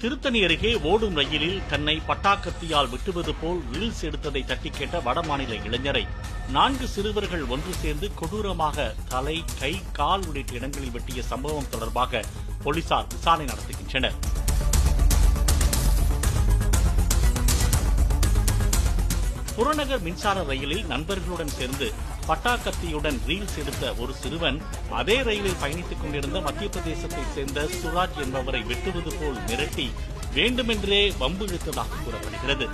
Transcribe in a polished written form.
திருத்தணி அருகே ஓடும் ரயிலில் தன்னை பட்டாக்கத்தியால் வெட்டுவது போல் ரீல்ஸ் எடுத்ததை தட்டி கேட்ட வடமாநில இளைஞரை 4 சிறுவர்கள் ஒன்று சேர்ந்து கொடூரமாக தலை, கை, கால் உள்ளிட்ட இடங்களில் வெட்டிய சம்பவம் தொடர்பாக போலீசார் விசாரணை நடத்துகின்றனர். புறநகர் மின்சார ரயிலில் நண்பர்களுடன் சேர்ந்து பட்டாக்கத்தியுடன் ரீல்ஸ் எடுத்த ஒரு சிறுவன் அதே ரயிலில் பயணித்துக் கொண்டிருந்த மத்திய பிரதேசத்தைச் சேர்ந்த சுராஜ் என்பவரை வெட்டுவது போல் மிரட்டி வேண்டுமென்றே வம்பு இழுத்ததாக கூறப்படுகிறது.